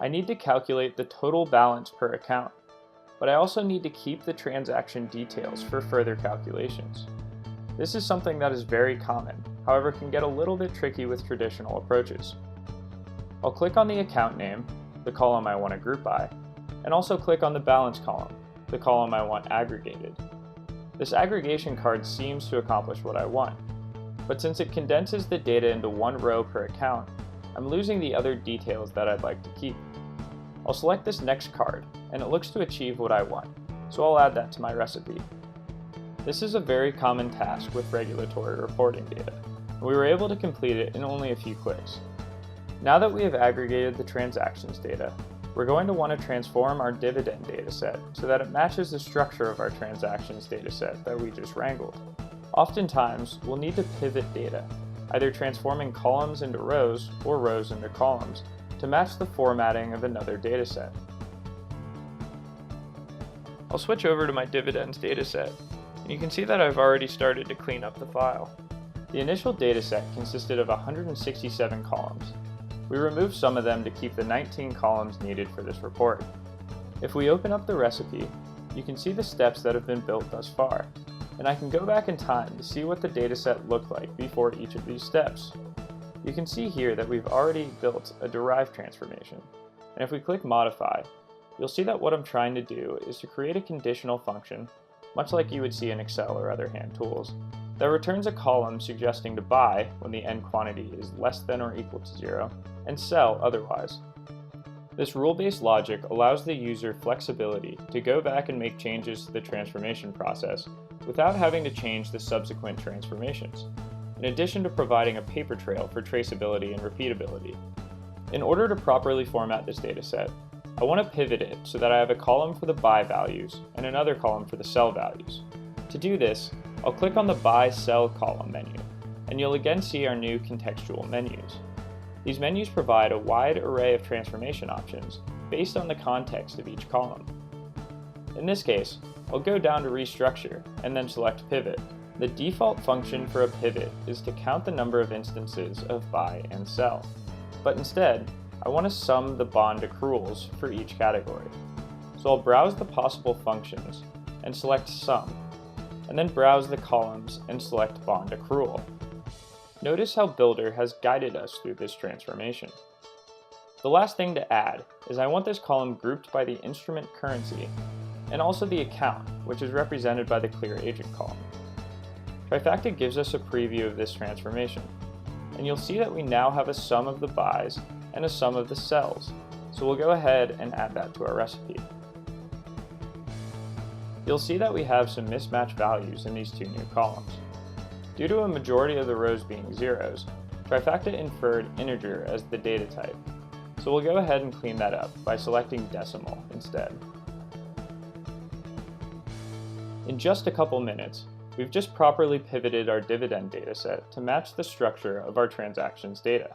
I need to calculate the total balance per account, but I also need to keep the transaction details for further calculations. This is something that is very common, however can get a little bit tricky with traditional approaches. I'll click on the account name, the column I want to group by, and also click on the balance column, the column I want aggregated. This aggregation card seems to accomplish what I want, but since it condenses the data into one row per account, I'm losing the other details that I'd like to keep. I'll select this next card, and it looks to achieve what I want, so I'll add that to my recipe. This is a very common task with regulatory reporting data, and we were able to complete it in only a few clicks. Now that we have aggregated the transactions data, we're going to want to transform our dividend dataset so that it matches the structure of our transactions dataset that we just wrangled. Oftentimes, we'll need to pivot data, either transforming columns into rows or rows into columns, to match the formatting of another dataset. I'll switch over to my dividends dataset, and you can see that I've already started to clean up the file. The initial dataset consisted of 167 columns. We removed some of them to keep the 19 columns needed for this report. If we open up the recipe, you can see the steps that have been built thus far, and I can go back in time to see what the dataset looked like before each of these steps. You can see here that we've already built a derived transformation, and if we click Modify, you'll see that what I'm trying to do is to create a conditional function, much like you would see in Excel or other hand tools, that returns a column suggesting to buy when the end quantity is less than or equal to 0, and sell otherwise. This rule-based logic allows the user flexibility to go back and make changes to the transformation process without having to change the subsequent transformations, in addition to providing a paper trail for traceability and repeatability. In order to properly format this dataset, I want to pivot it so that I have a column for the buy values and another column for the sell values. To do this, I'll click on the Buy-Sell column menu, and you'll again see our new contextual menus. These menus provide a wide array of transformation options based on the context of each column. In this case, I'll go down to Restructure and then select Pivot. The default function for a pivot is to count the number of instances of buy and sell, but instead, I want to sum the bond accruals for each category. So I'll browse the possible functions and select Sum, and then browse the columns and select Bond Accrual. Notice how Builder has guided us through this transformation. The last thing to add is I want this column grouped by the instrument currency and also the account, which is represented by the Clear Agent column. Trifacta gives us a preview of this transformation, and you'll see that we now have a sum of the buys and a sum of the sells, so we'll go ahead and add that to our recipe. You'll see that we have some mismatched values in these two new columns. Due to a majority of the rows being zeros, Trifacta inferred integer as the data type, so we'll go ahead and clean that up by selecting decimal instead. In just a couple minutes, we've just properly pivoted our dividend dataset to match the structure of our transactions data.